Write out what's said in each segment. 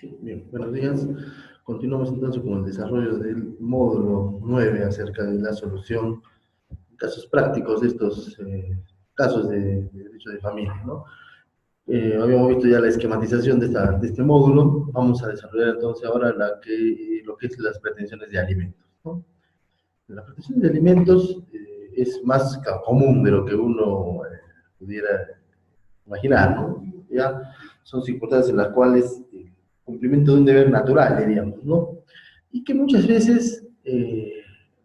Sí, bien, buenos días. Continuamos entonces con el desarrollo del módulo 9 acerca de la solución, casos prácticos de estos casos de derecho de familia, ¿no? Habíamos visto ya la esquematización de este módulo. Vamos a desarrollar entonces ahora lo que es las pretensiones de alimentos, ¿no? La pretensión de alimentos es más común de lo que uno pudiera imaginar, ¿no? Ya son circunstancias en las cuales el cumplimiento de un deber natural, diríamos, ¿no? Y que muchas veces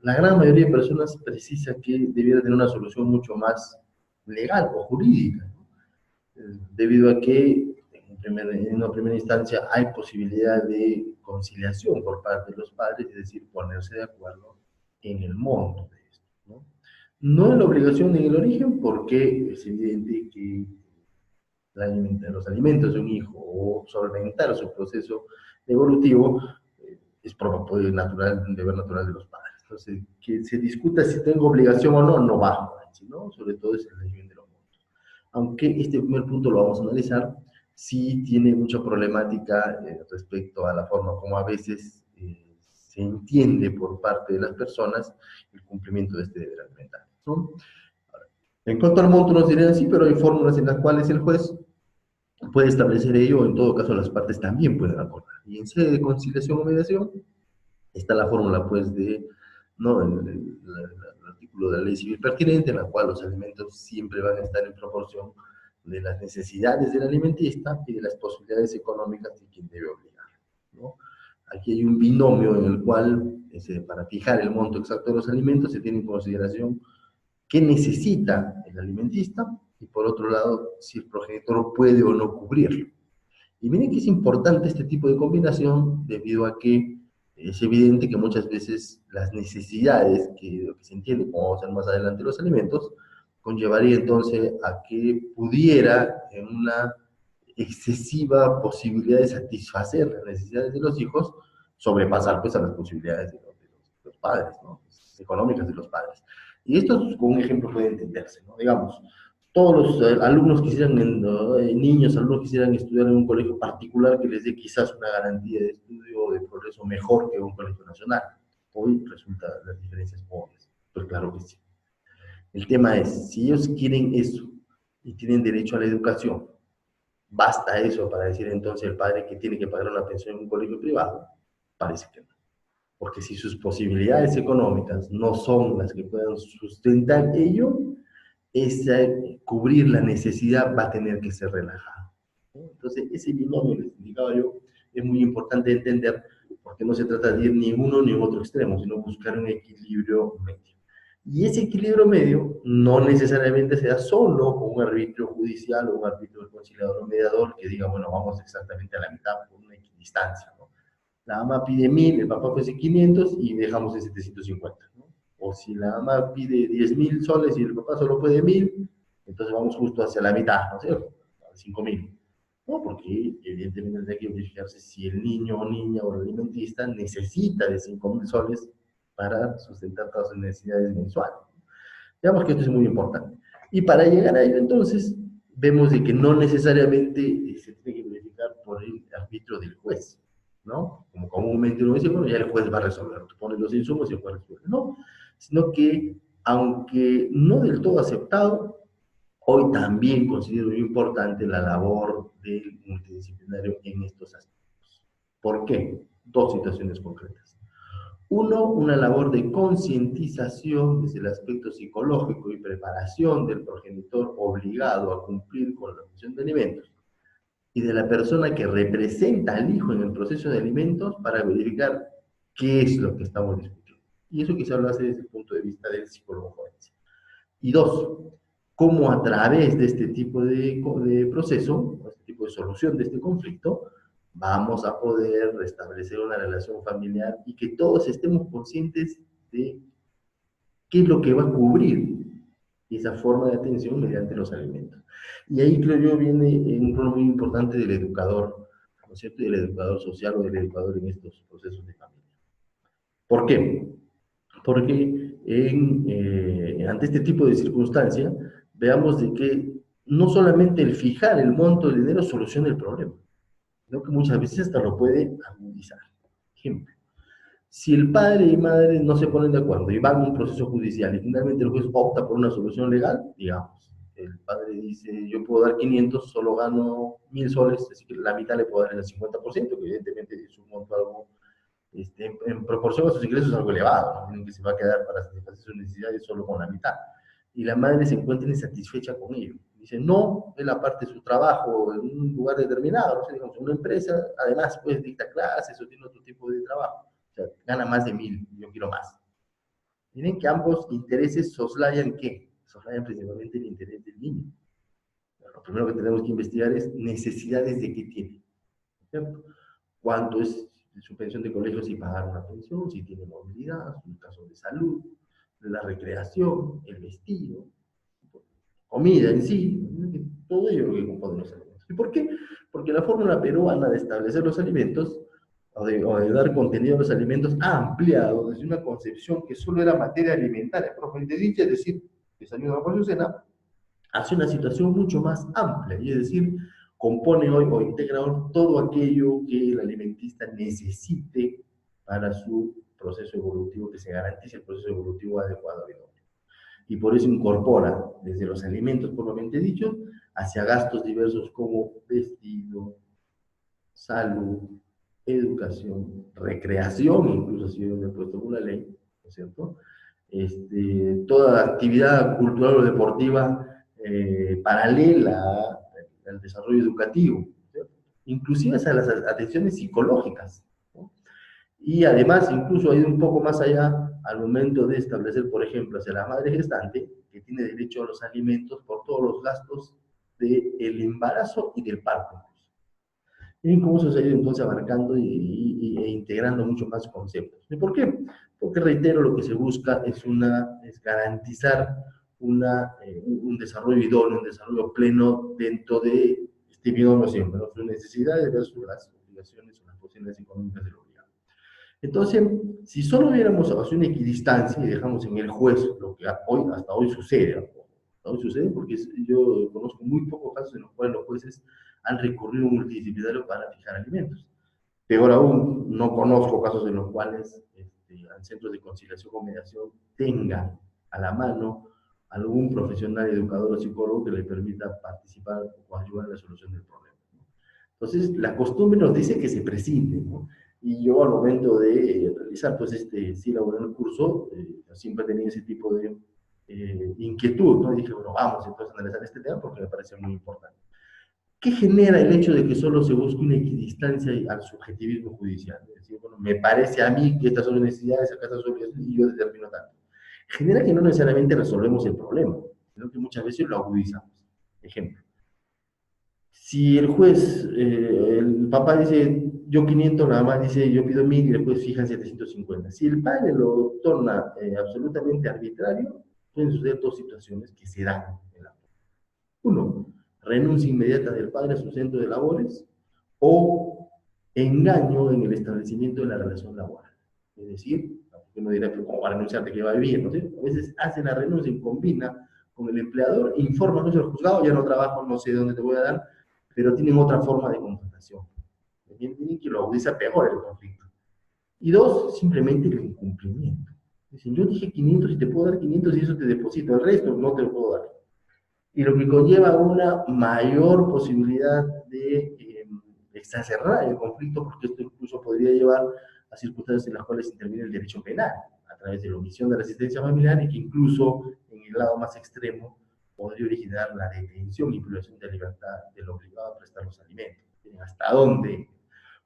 la gran mayoría de personas precisa que debiera tener una solución mucho más legal o jurídica, ¿no? Debido a que en una primera instancia hay posibilidad de conciliación por parte de los padres, es decir, ponerse de acuerdo en el monto de esto, ¿no? No en la obligación ni en el origen, porque es evidente que los alimentos de un hijo o solventar su proceso evolutivo es propio, natural, un deber natural de los padres. Entonces, que se discuta si tengo obligación o no, no va, ¿no? Sobre todo es el régimen de los montos. Aunque este primer punto lo vamos a analizar, sí tiene mucha problemática respecto a la forma como a veces se entiende por parte de las personas el cumplimiento de este deber alimentario, ¿no? En cuanto al monto nos dirían sí, pero hay fórmulas en las cuales el juez puede establecer ello, o en todo caso las partes también pueden acordar. Y en sede de conciliación o mediación está la fórmula, pues, ¿no? El artículo de la ley civil pertinente, en la cual los alimentos siempre van a estar en proporción de las necesidades del alimentista y de las posibilidades económicas de quien debe obligar, ¿no? Aquí hay un binomio en el cual, para fijar el monto exacto de los alimentos, se tiene en consideración qué necesita el alimentista y, por otro lado, si el progenitor puede o no cubrirlo. Y miren que es importante este tipo de combinación debido a que es evidente que muchas veces las necesidades, que lo que se entiende como vamos a ver más adelante los alimentos, conllevaría entonces a que pudiera en una excesiva posibilidad de satisfacer las necesidades de los hijos, sobrepasar pues a las posibilidades de los padres, ¿no? Económicas de los padres. Y esto con un ejemplo puede entenderse, ¿no? Digamos, todos los alumnos quisieran, niños, alumnos quisieran estudiar en un colegio particular que les dé quizás una garantía de estudio o de progreso mejor que un colegio nacional. Hoy resulta las diferencias obvias, pues claro que sí. El tema es, si ellos quieren eso y tienen derecho a la educación, ¿basta eso para decir entonces el padre que tiene que pagar una pensión en un colegio privado? Parece que no. Porque si sus posibilidades económicas no son las que puedan sustentar ello, cubrir la necesidad va a tener que ser relajado. Entonces, ese binomio, les indicaba yo, es muy importante entender, porque no se trata de ir ni en uno ni en otro extremo, sino buscar un equilibrio medio. Y ese equilibrio medio no necesariamente se da solo con un arbitrio judicial o un arbitrio conciliador o mediador que diga, bueno, vamos exactamente a la mitad por una equidistancia, ¿no? La mamá pide 1000, el papá ofrece 500 y dejamos en 750, ¿no? O si la mamá pide 10.000 soles y el papá solo puede 1000, entonces vamos justo hacia la mitad, ¿no es cierto? 5000. No, porque evidentemente hay que verificarse si el niño o niña o el alimentista necesita de 5000 soles para sustentar todas sus necesidades mensuales. Digamos que esto es muy importante. Y para llegar a ello, entonces, vemos de que no necesariamente se tiene que verificar por el arbitrio del juez, ¿no? Como comúnmente uno dice, bueno, ya el juez va a resolver, tú pones los insumos y el juez resuelve. No, sino que, aunque no del todo aceptado, hoy también considero muy importante la labor del multidisciplinario en estos aspectos. ¿Por qué? Dos situaciones concretas. Uno, una labor de concientización desde el aspecto psicológico y preparación del progenitor obligado a cumplir con la función de alimentos y de la persona que representa al hijo en el proceso de alimentos para verificar qué es lo que estamos discutiendo. Y eso quizá lo hace desde el punto de vista del psicólogo forense. Y dos, cómo a través de este tipo de proceso, este tipo de solución de este conflicto, vamos a poder restablecer una relación familiar y que todos estemos conscientes de qué es lo que va a cubrir esa forma de atención mediante los alimentos. Y ahí creo yo viene un rol muy importante del educador, ¿no es cierto? Del educador social o del educador en estos procesos de familia. ¿Por qué? Porque ante este tipo de circunstancia, veamos de que no solamente el fijar el monto del dinero soluciona el problema, sino que muchas veces hasta lo puede agudizar. Ejemplo, si el padre y madre no se ponen de acuerdo y van a un proceso judicial y finalmente el juez opta por una solución legal, digamos, el padre dice, yo puedo dar 500, solo gano 1000 soles, así que la mitad le puedo dar el 50%, que evidentemente es un monto algo, en proporción a sus ingresos, algo elevado, ¿no? Que se va a quedar para satisfacer sus necesidades solo con la mitad. Y la madre se encuentra insatisfecha con ello. Dice, no, él aparte de su trabajo en un lugar determinado, no sé, digamos, una empresa, además, pues dicta clases o tiene otro tipo de trabajo. O sea, gana más de 1000, yo quiero más. Miren que ambos intereses soslayan ¿qué? Soslayan principalmente el interés del niño. Lo primero que tenemos que investigar es necesidades de qué tiene, ¿cierto? ¿Cuánto es su pensión de colegio si pagar una pensión, si tiene movilidad, su caso de salud, de la recreación, el vestido, comida en sí, todo ello lo que compone los alimentos. ¿Y por qué? Porque la fórmula peruana de establecer los alimentos o de dar contenido a los alimentos ha ampliado desde una concepción que solo era materia alimentaria, propiamente dicha, es decir, desayuno, almuerzo y cena, hacia una situación mucho más amplia, y es decir, compone hoy o integra hoy todo aquello que el alimentista necesite para su proceso evolutivo, que se garantice el proceso evolutivo adecuado. Y por eso incorpora desde los alimentos propiamente dichos hacia gastos diversos como vestido, salud, educación, recreación, incluso si viene puesto por la ley, ¿no es cierto? Toda actividad cultural o deportiva paralela al desarrollo educativo, ¿cierto? Inclusive a las atenciones psicológicas, ¿no? Y además, incluso ha ido un poco más allá al momento de establecer, por ejemplo, hacia la madre gestante, que tiene derecho a los alimentos por todos los gastos del embarazo y del parto. Miren cómo eso se ha ido entonces abarcando e integrando mucho más conceptos. ¿Y por qué? Porque reitero, lo que se busca es garantizar un desarrollo idóneo, un desarrollo pleno dentro de este binomio siempre, ¿no? Sus necesidades versus las obligaciones o las posibilidades económicas del obligado. Entonces, si solo viéramos hacia una equidistancia y dejamos en el juez lo que hasta hoy sucede, hasta hoy sucede porque yo conozco muy pocos casos en los cuales los jueces han recurrido a un multidisciplinario para fijar alimentos. Peor aún, no conozco casos en los cuales centros de conciliación o mediación tengan a la mano algún profesional, educador o psicólogo que le permita participar o ayudar en la solución del problema, ¿no? Entonces, la costumbre nos dice que se prescinde, ¿no? Y yo al momento de realizar, pues, sí, elaborar el curso, siempre tenía ese tipo de inquietud, ¿no? Y dije, bueno, vamos entonces a analizar este tema porque me parece muy importante. ¿Qué genera el hecho de que solo se busque una equidistancia al subjetivismo judicial? Es decir, bueno, me parece a mí que estas son necesidades, acá estas son obligaciones, y yo determino tanto. Genera que no necesariamente resolvemos el problema, sino que muchas veces lo agudizamos. Ejemplo, si el juez, el papá dice, yo 500, la mamá dice, yo pido 1000 y el juez fija 750. Si el padre lo torna absolutamente arbitrario, pueden suceder dos situaciones que se dan en la. Uno, renuncia inmediata del padre a su centro de labores o engaño en el establecimiento de la relación laboral. Es decir, uno dirá, pero ¿cómo va a renunciar de que va a vivir? ¿No sé? A veces hace la renuncia y combina con el empleador, informa al juzgado, ya no trabajo, no sé dónde te voy a dar, pero tienen otra forma de contratación. Tienen que lo agudiza peor el conflicto. Y dos, simplemente el incumplimiento. Dicen, yo dije 500 y te puedo dar 500 y eso te deposito, el resto no te lo puedo dar. Y lo que conlleva una mayor posibilidad de exacerbar el conflicto, porque esto incluso podría llevar a circunstancias en las cuales interviene el derecho penal, a través de la omisión de la asistencia familiar, y que incluso en el lado más extremo podría originar la detención y privación de libertad del obligado a prestar los alimentos. ¿Hasta dónde?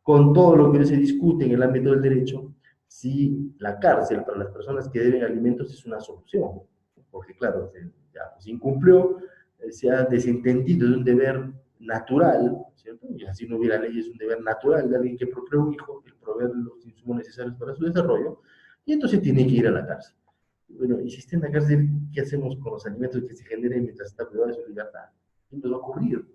Con todo lo que se discute en el ámbito del derecho, si la cárcel para las personas que deben alimentos es una solución, porque claro, ya pues, incumplió, se ha desentendido de un deber natural, ¿cierto? Y así no hubiera ley, es un deber natural de alguien que procrea un hijo, el proveer los insumos necesarios para su desarrollo, y entonces tiene que ir a la cárcel. Bueno, y si está en la cárcel, ¿qué hacemos con los alimentos que se generen mientras está privado de su libertad? ¿Quién los va a cubrir?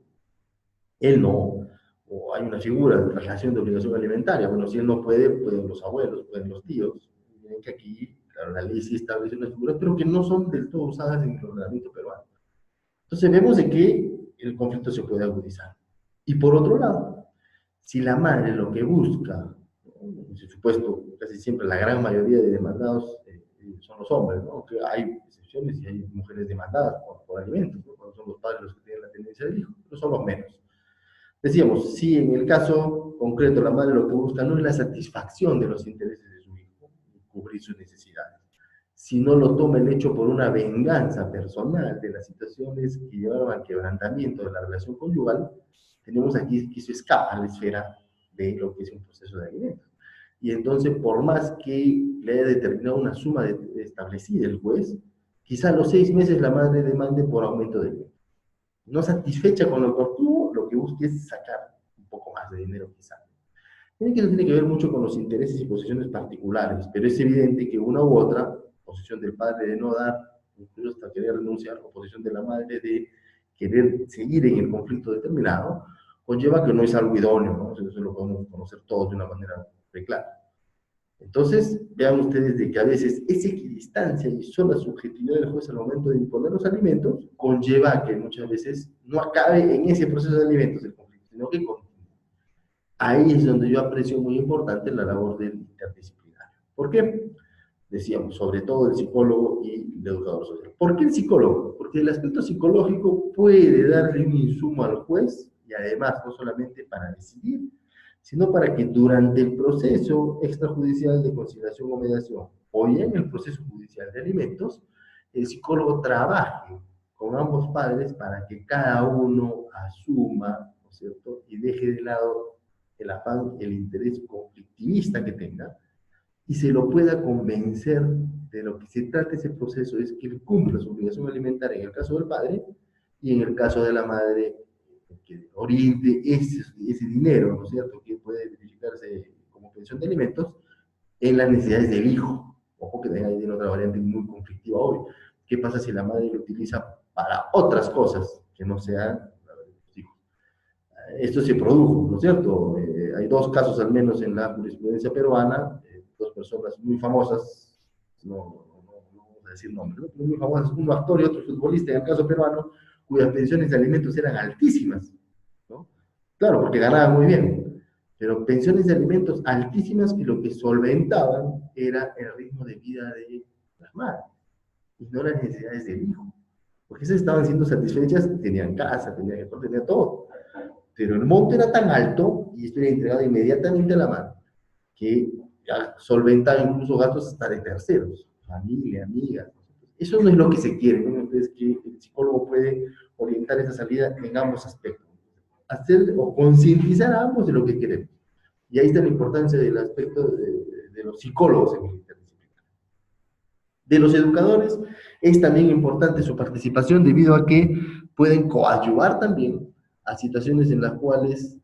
Él no, o hay una figura de relación de obligación alimentaria. Bueno, si él no puede, pueden los abuelos, pueden los tíos. Miren que aquí, claro, la ley sí establece unas figuras, pero que no son del todo usadas en el ordenamiento peruano. Entonces vemos de que el conflicto se puede agudizar. Y por otro lado, Si la madre lo que busca, ¿no? Por supuesto, casi siempre la gran mayoría de demandados son los hombres, ¿no? Aunque hay excepciones y hay mujeres demandadas por alimentos, ¿no? Cuando son los padres los que tienen la tendencia del hijo, pero son los menos. Decíamos, si en el caso concreto la madre lo que busca no es la satisfacción de los intereses de su hijo, cubrir sus necesidades, sino lo toma el hecho por una venganza personal de las situaciones que llevaron al quebrantamiento de la relación conyugal, tenemos aquí que eso escapa a la esfera de lo que es un proceso de alimentos. Y entonces, por más que le haya determinado una suma establecida el juez, quizá a los 6 meses la madre demande por aumento de alimentos. No satisfecha con lo que obtuvo, lo que busca es sacar un poco más de dinero quizá. Tiene que ver mucho con los intereses y posiciones particulares, pero es evidente que una u otra, posición del padre de no dar, incluso hasta querer renunciar, o posición de la madre de querer seguir en el conflicto determinado, conlleva que no es algo idóneo, ¿no? Eso lo podemos conocer todos de una manera muy clara. Entonces, vean ustedes de que a veces esa equidistancia y sola subjetividad del juez al momento de imponer los alimentos conlleva a que muchas veces no acabe en ese proceso de alimentos el conflicto, sino que continúe. Ahí es donde yo aprecio muy importante la labor del interdisciplinario. ¿Por qué? Decíamos, sobre todo el psicólogo y el educador social. ¿Por qué el psicólogo? Porque el aspecto psicológico puede darle un insumo al juez y además no solamente para decidir, sino para que durante el proceso extrajudicial de conciliación o mediación o ya en el proceso judicial de alimentos, el psicólogo trabaje con ambos padres para que cada uno asuma, ¿no es cierto?, y deje de lado el afán, el interés conflictivista que tenga, y se lo pueda convencer de lo que se trata ese proceso es que él cumpla su obligación alimentaria en el caso del padre y en el caso de la madre que oriente ese dinero, ¿no es cierto?, que puede verificarse como pensión de alimentos en las necesidades del hijo. Ojo que también hay otra variante muy conflictiva hoy. ¿Qué pasa si la madre lo utiliza para otras cosas que no sean los hijos? Esto se produjo, ¿no es cierto? Hay dos casos al menos en la jurisprudencia peruana, dos personas muy famosas, no vamos a decir nombres, ¿no?, muy famosas, uno actor y otro futbolista en el caso peruano, cuyas pensiones de alimentos eran altísimas, ¿no? Claro, porque ganaban muy bien, pero pensiones de alimentos altísimas que lo que solventaban era el ritmo de vida de las madres y no las necesidades del hijo, porque esas estaban siendo satisfechas, tenían casa, tenían todo, pero el monto era tan alto y esto era entregado inmediatamente a la madre, que ya solventaba incluso gastos hasta de terceros, familia, amigas. Eso no es lo que se quiere, ¿no? Entonces, que el psicólogo puede orientar esa salida en ambos aspectos. Hacer o concientizar a ambos de lo que queremos. Y ahí está la importancia del aspecto de los psicólogos en el interdisciplinario. De los educadores es también importante su participación debido a que pueden coadyuvar también a situaciones en las cuales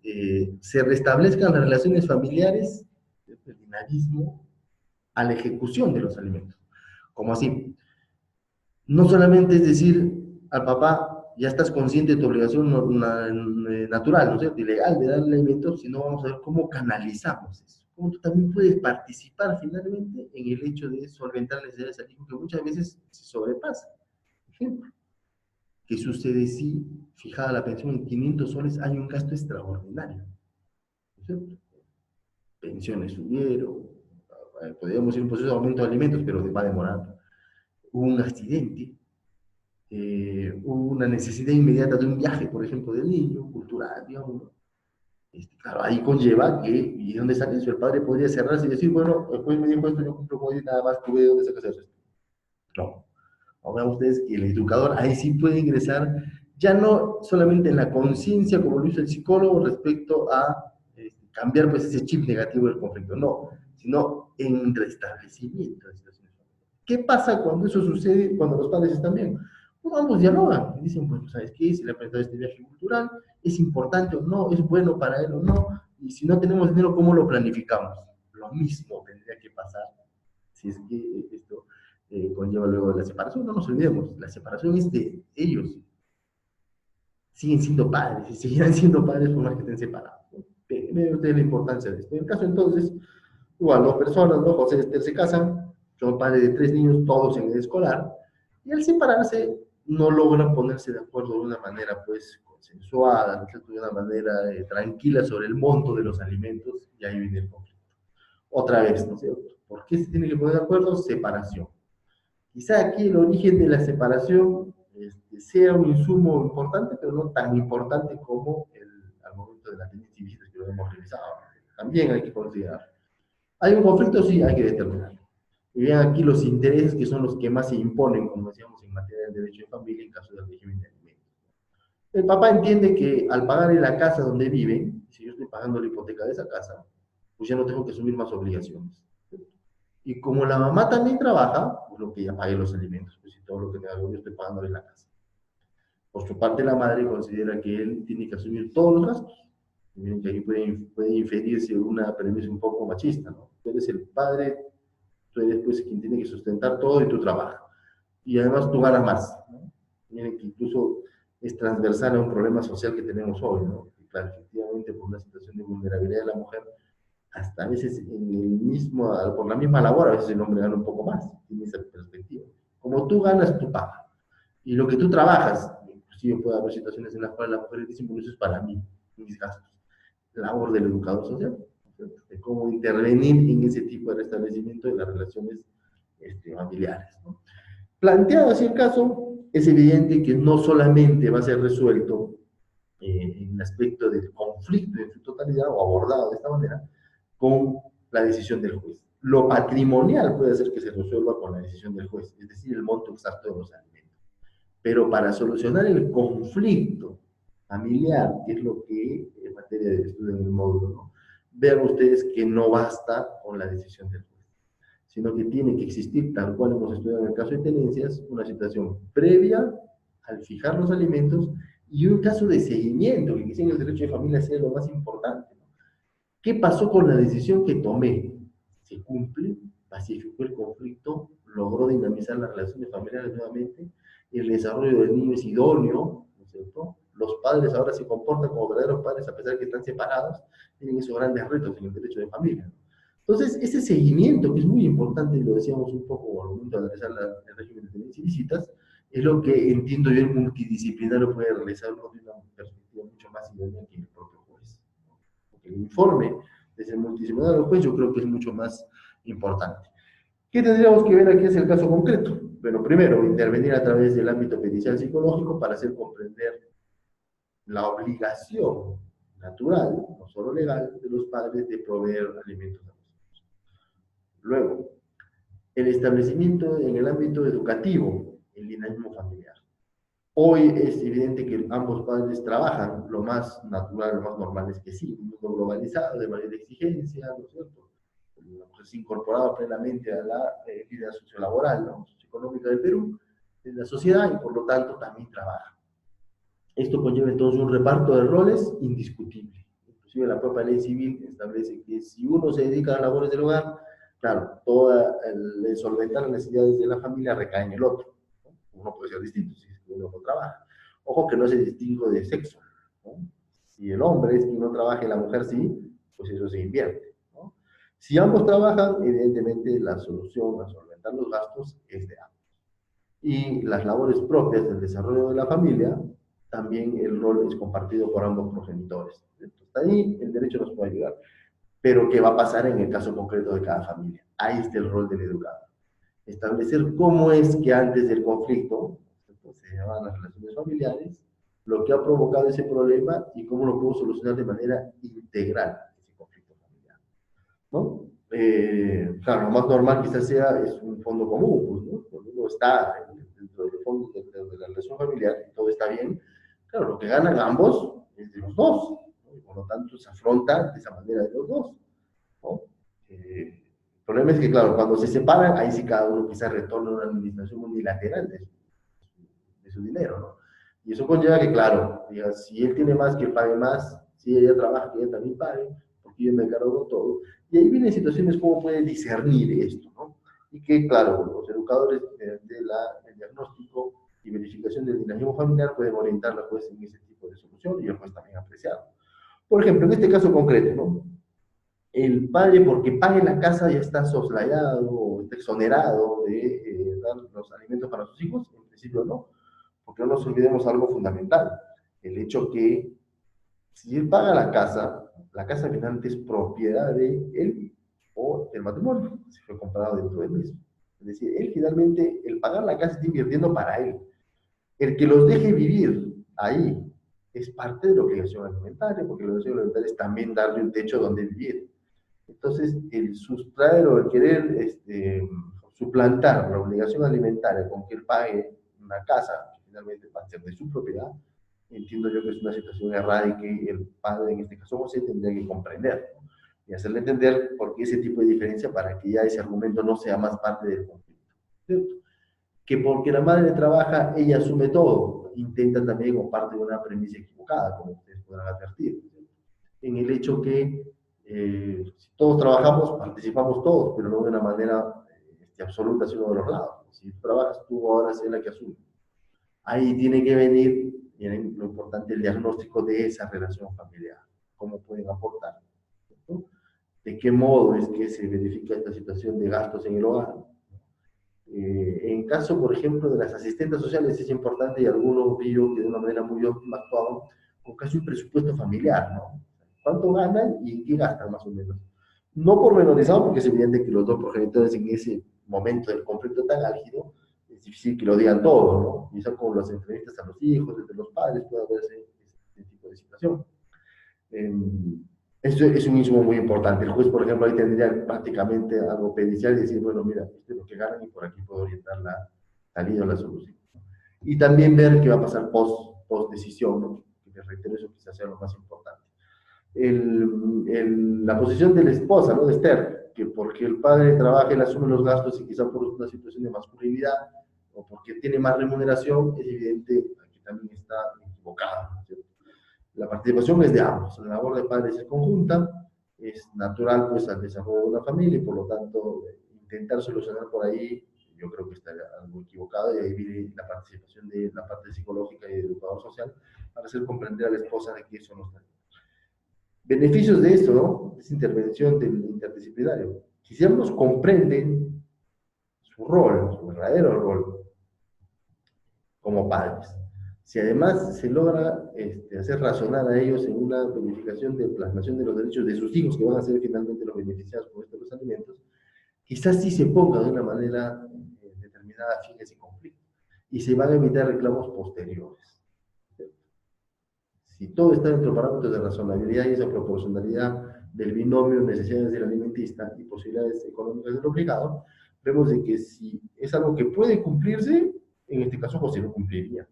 se restablezcan las relaciones familiares, el binarismo, a la ejecución de los alimentos. Como así, no solamente es decir al papá, ya estás consciente de tu obligación natural, ¿no es cierto?, ilegal de darle alimentos, sino vamos a ver cómo canalizamos eso. Cómo tú también puedes participar finalmente en el hecho de solventar las necesidades del hijo que muchas veces se sobrepasa. Ejemplo, ¿qué sucede si, fijada la pensión en 500 soles, hay un gasto extraordinario? ¿No es cierto? Pensiones subieron, podríamos ir en un proceso de aumento de alimentos, pero va a demorar. Hubo un accidente, hubo una necesidad inmediata de un viaje, por ejemplo, del niño, cultural, digamos, ¿no? Claro, ahí conlleva que, ¿y dónde sale eso? El padre podría cerrarse y decir, bueno, el juez me dijo esto, yo cumplo con él, nada más, tú ve dónde sacas eso. No. Ahora ustedes que el educador ahí sí puede ingresar, ya no solamente en la conciencia, como lo hizo el psicólogo, respecto a cambiar pues ese chip negativo del conflicto, no, sino en restablecimiento de situaciones. ¿Qué pasa cuando eso sucede, cuando los padres están bien? Pues ambos dialogan y dicen, bueno, ¿sabes qué? Si le ha presentado este viaje cultural, ¿es importante o no? ¿Es bueno para él o no? Y si no tenemos dinero, ¿cómo lo planificamos? Lo mismo tendría que pasar si es que esto conlleva luego la separación. No nos olvidemos, la separación es de ellos. Siguen siendo padres y seguirán siendo padres por más que estén separados, ¿no? Vean ustedes la importancia de esto. En el caso entonces, igual, dos personas, ¿no? José y Esther se casan, son padres de 3 niños, todos en edad escolar, y al separarse no logran ponerse de acuerdo de una manera, pues, consensuada, ¿no es cierto?, de una manera tranquila sobre el monto de los alimentos, y ahí viene el conflicto. Otra vez, ¿no es cierto? ¿Por qué se tiene que poner de acuerdo? Separación. Quizá aquí el origen de la separación sea un insumo importante, pero no tan importante como al momento de la tenencia y visitas que lo hemos revisado. También hay que considerar. ¿Hay un conflicto? Sí, hay que determinarlo. Y vean aquí los intereses que son los que más se imponen, como decíamos, en materia del derecho de familia en caso del régimen de alimentos. El papá entiende que al pagar en la casa donde viven, si yo estoy pagando la hipoteca de esa casa, pues ya no tengo que asumir más obligaciones. Y como la mamá también trabaja, pues lo que ella pague los alimentos, pues si todo lo que me hago yo estoy pagando en la casa. Por su parte, la madre considera que él tiene que asumir todos los gastos. Y miren que ahí puede inferirse una premisa un poco machista, ¿no? Tú eres el padre, tú eres pues quien tiene que sustentar todo y tú trabajas. Y además tú ganas más, ¿no? Miren que incluso es transversal a un problema social que tenemos hoy, ¿no? Y claro, efectivamente, por una situación de vulnerabilidad de la mujer, hasta a veces por la misma labor, a veces el hombre gana un poco más, tiene esa perspectiva. Como tú ganas, tú pagas. Y lo que tú trabajas, inclusive puede haber situaciones en las cuales las mujeres dicen, bueno, eso es para mí, mis gastos. Labor del educador social, de cómo intervenir en ese tipo de restablecimiento de las relaciones familiares, ¿no? Planteado así el caso, es evidente que no solamente va a ser resuelto en el aspecto del conflicto en su totalidad o abordado de esta manera con la decisión del juez. Lo patrimonial puede hacer que se resuelva con la decisión del juez, es decir, el monto exacto de los alimentos. Pero para solucionar el conflicto familiar, que es lo que en materia de estudio en el módulo, ¿no? Vean ustedes que no basta con la decisión del juez, sino que tiene que existir, tal cual hemos estudiado en el caso de tenencias, una situación previa al fijar los alimentos y un caso de seguimiento, que quizá en el derecho de familia sea lo más importante, ¿no? ¿Qué pasó con la decisión que tomé? ¿Se cumple? ¿Pacificó el conflicto? ¿Logró dinamizar las relaciones familiares nuevamente? ¿El desarrollo del niño es idóneo? ¿No es cierto? Los padres ahora se comportan como verdaderos padres a pesar de que están separados, tienen esos grandes retos en el derecho de familia, ¿no? Entonces, ese seguimiento, que es muy importante, y lo decíamos un poco al momento de analizar el régimen de tenencia y visitas, es lo que entiendo yo el multidisciplinario puede realizar uno de una perspectiva mucho más idónea que el propio juez. El informe de ese multidisciplinario juez yo creo que es mucho más importante. ¿Qué tendríamos que ver aquí es el caso concreto? Bueno, primero, intervenir a través del ámbito pericial psicológico para hacer comprender la obligación natural, no solo legal, de los padres de proveer alimentos a los hijos. Luego, el establecimiento en el ámbito educativo, el dinamismo familiar. Hoy es evidente que ambos padres trabajan, lo más natural, lo más normal es que sí, un mundo globalizado, de mayor exigencia, ¿no es cierto? La mujer se ha incorporado plenamente a la vida sociolaboral, ¿no?, socioeconómica del Perú, en la sociedad, y por lo tanto también trabaja. Esto conlleva entonces un reparto de roles indiscutible. Inclusive la propia ley civil establece que si uno se dedica a las labores del hogar, claro, toda el solventar las necesidades de la familia recae en el otro, ¿no? Uno puede ser distinto si es que uno no trabaja. Ojo que no se distingue de sexo, ¿no? Si el hombre es quien no trabaja y la mujer sí, pues eso se invierte, ¿no? Si ambos trabajan, evidentemente la solución a solventar los gastos es de ambos. Y las labores propias del desarrollo de la familia, también el rol es compartido por ambos progenitores. Entonces, ahí el derecho nos puede ayudar. Pero ¿qué va a pasar en el caso concreto de cada familia? Ahí está el rol del educador. Establecer cómo es que antes del conflicto se llevan las relaciones familiares, lo que ha provocado ese problema y cómo lo puedo solucionar de manera integral ese conflicto familiar, ¿no? Claro, lo más normal quizás sea es un fondo común, pues, ¿no? Cuando uno está dentro del fondo de la relación familiar y todo está bien, claro, lo que ganan ambos es de los dos, ¿no? Y por lo tanto se afronta de esa manera de los dos, ¿no? El problema es que, claro, cuando se separan, ahí sí cada uno quizás retorna a una administración unilateral de su dinero, ¿no? Y eso conlleva que, claro, diga, si él tiene más, que pague más, si ella trabaja, que ella también pague, porque yo me encargo de todo. Y ahí vienen situaciones como puede discernir esto, ¿no? Y que, claro, los educadores del diagnóstico y verificación del dinamismo familiar pueden orientar a la juez en ese tipo de solución y el juez también apreciado. Por ejemplo, en este caso concreto, ¿no? El padre, porque pague la casa, ya está soslayado o está exonerado de dar los alimentos para sus hijos. En principio no, porque no nos olvidemos algo fundamental. el hecho que si él paga la casa finalmente es propiedad de él o del matrimonio, si fue comprado dentro del mismo. Es decir, él finalmente, el pagar la casa está invirtiendo para él. El que los deje vivir ahí es parte de la obligación alimentaria, porque la obligación alimentaria es también darle un techo donde vivir. Entonces, el sustraer o el querer suplantar la obligación alimentaria con que él pague una casa, que finalmente va a ser de su propiedad, entiendo yo que es una situación errada y que el padre, en este caso José, tendría que comprender, ¿no? Y hacerle entender por qué ese tipo de diferencia para que ya ese argumento no sea más parte del conflicto, ¿cierto? Que porque la madre trabaja, ella asume todo, intenta también como parte de una premisa equivocada, como ustedes podrán advertir, ¿cierto? En el hecho que si todos trabajamos, participamos todos, pero no de una manera absoluta hacia uno de los lados. Si trabajas tú, ahora es la que asume. Ahí tiene que venir, miren, lo importante, el diagnóstico de esa relación familiar. ¿Cómo pueden aportar? ¿No? ¿De qué modo es que se verifica esta situación de gastos en el hogar? En caso, por ejemplo, de las asistentes sociales es importante, y algunos vi yo que de una manera muy óptima actuaban con casi un presupuesto familiar, ¿no? ¿Cuánto ganan y en qué gastan más o menos? No pormenorizado, porque es evidente que los dos progenitores en ese momento del conflicto tan álgido, es difícil que lo digan todo, ¿no? Y son como las entrevistas a los hijos, desde los padres, puede haber ese tipo de situación. Eso es un insumo muy importante. El juez, por ejemplo, ahí tendría prácticamente algo pericial y decir, bueno, mira, esto es lo que ganan y por aquí puedo orientar la salida o la solución. Y también ver qué va a pasar post decisión, ¿no? Que les reitero, eso quizás sea lo más importante. La posición de la esposa, ¿no? De Esther, que porque el padre trabaja, él asume los gastos y quizá por una situación de masculinidad o porque tiene más remuneración, es evidente que también está equivocada, ¿cierto? La participación es de ambos, la labor de padres es conjunta, es natural pues al desarrollo de una familia y por lo tanto intentar solucionar por ahí, yo creo que está algo equivocado y ahí viene la participación de la parte psicológica y de educador social para hacer comprender a la esposa de que eso no está bien. Beneficios de esto, ¿no? Esa intervención del interdisciplinario. Si ambos comprenden su rol, su verdadero rol como padres, si además se logra hacer razonar a ellos en una verificación de plasmación de los derechos de sus hijos, que van a ser finalmente los beneficiados por estos alimentos, quizás sí se ponga de una manera determinada fin a ese conflicto y se van a evitar reclamos posteriores. Si todo está dentro de parámetros de razonabilidad y esa proporcionalidad del binomio necesidades del alimentista y posibilidades económicas del obligado, vemos de que si es algo que puede cumplirse, en este caso José lo cumpliría.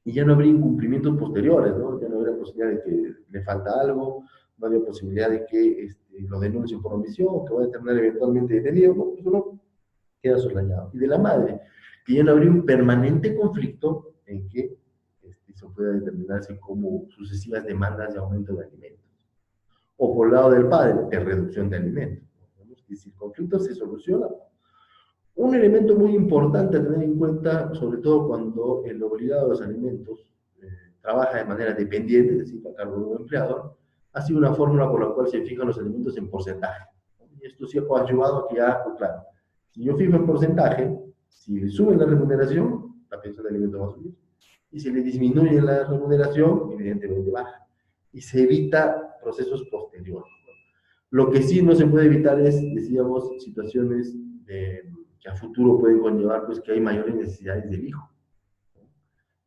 Y ya no habría incumplimientos posteriores, ¿no? Ya no habría posibilidad de que le falta algo, no habría posibilidad de que lo denuncien por omisión, que vaya a terminar eventualmente detenido, no, eso no queda soslayado. Y de la madre, que ya no habría un permanente conflicto en que eso pueda determinarse como sucesivas demandas de aumento de alimentos. O por el lado del padre, de reducción de alimentos. Y si el conflicto se soluciona, un elemento muy importante a tener en cuenta, sobre todo cuando el obligado a los alimentos trabaja de manera dependiente, es decir, a cargo de un empleador, ha sido una fórmula por la cual se fijan los alimentos en porcentaje. Y esto sí ha ayudado a que ya, pues claro, si yo fijo en porcentaje, si le suben la remuneración, la pensión de alimentos va a subir. Y si le disminuye la remuneración, evidentemente baja. Y se evita procesos posteriores. Lo que sí no se puede evitar es, decíamos, situaciones que a futuro pueden conllevar pues, que hay mayores necesidades del hijo.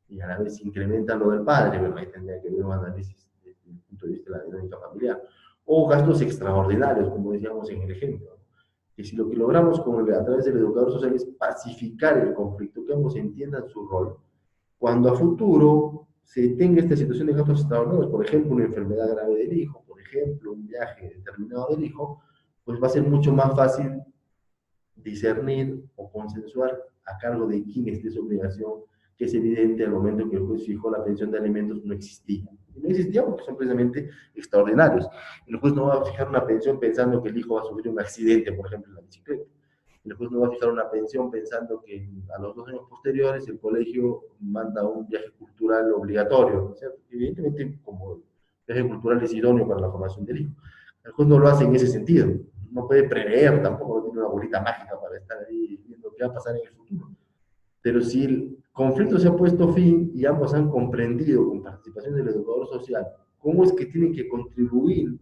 Y a la vez se incrementa lo del padre, pero ahí tendría que haber un análisis desde el punto de vista de la dinámica familiar. O gastos extraordinarios, como decíamos en el ejemplo. Que si lo que logramos a través del educador social es pacificar el conflicto, que ambos entiendan su rol, cuando a futuro se tenga esta situación de gastos extraordinarios, por ejemplo, una enfermedad grave del hijo, por ejemplo, un viaje determinado del hijo, pues va a ser mucho más fácil discernir o consensuar a cargo de quién esté su obligación, que es evidente al momento que el juez fijó la pensión de alimentos no existía. Y no existía porque son precisamente extraordinarios. El juez no va a fijar una pensión pensando que el hijo va a sufrir un accidente, por ejemplo, en la bicicleta. El juez no va a fijar una pensión pensando que a los 2 años posteriores el colegio manda un viaje cultural obligatorio, ¿no? ¿Cierto? Evidentemente, como el viaje cultural es idóneo para la formación del hijo. El juez no lo hace en ese sentido. No puede prever, tampoco tiene una bolita mágica para estar ahí viendo qué va a pasar en el futuro. Pero sí conflicto se ha puesto fin y ambos han comprendido con participación del educador social cómo es que tienen que contribuir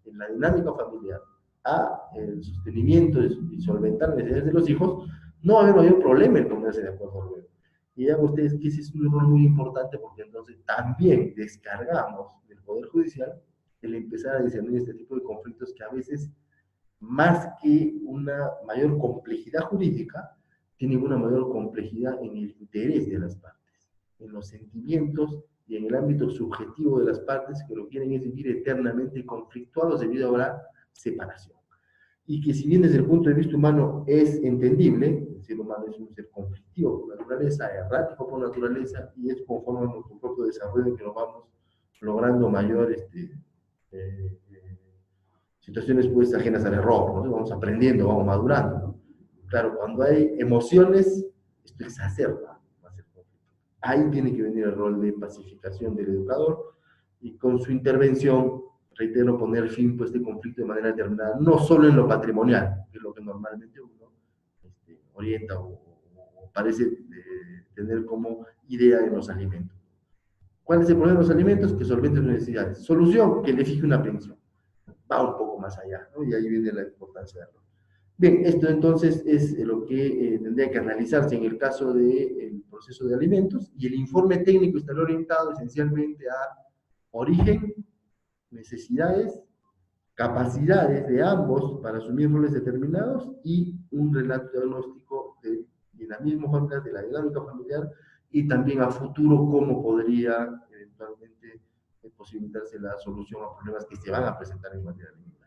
en la dinámica familiar a el sostenimiento y solventar las necesidades de los hijos, no va a haber mayor problema en ponerse de acuerdo luego. Y ya ustedes que ese es un error muy importante porque entonces también descargamos del Poder Judicial el empezar a discernir este tipo de conflictos que a veces, más que una mayor complejidad jurídica, tienen una mayor complejidad en el interés de las partes, en los sentimientos y en el ámbito subjetivo de las partes que lo quieren es vivir eternamente conflictuados debido a la separación. Y que si bien desde el punto de vista humano es entendible, el ser humano es un ser conflictivo por naturaleza, errático por naturaleza, y es conforme a nuestro propio desarrollo que nos vamos logrando mayor eh, situaciones pues ajenas al error, ¿no? Vamos aprendiendo, vamos madurando, ¿no? Claro, cuando hay emociones, esto exacerba más el conflicto. Ahí tiene que venir el rol de pacificación del educador y con su intervención, reitero, poner fin pues, a este conflicto de manera determinada, no solo en lo patrimonial, que es lo que normalmente uno orienta o parece tener como idea en los alimentos. ¿Cuál es el problema de los alimentos? Que solventen sus necesidades. Solución, que le fije una pensión. Va un poco más allá, ¿no? Y ahí viene la importancia de error. Bien, esto entonces es lo que tendría que analizarse en el caso del proceso de alimentos y el informe técnico estará orientado esencialmente a origen, necesidades, capacidades de ambos para asumir roles determinados y un relato diagnóstico del dinamismo familiar, de la dinámica familiar y también a futuro cómo podría eventualmente posibilitarse la solución a problemas que se van a presentar en materia alimentaria.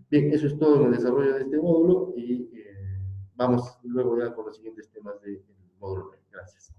Bien, eso es todo en el desarrollo de este módulo y vamos luego ya con los siguientes temas del módulo 9. Gracias.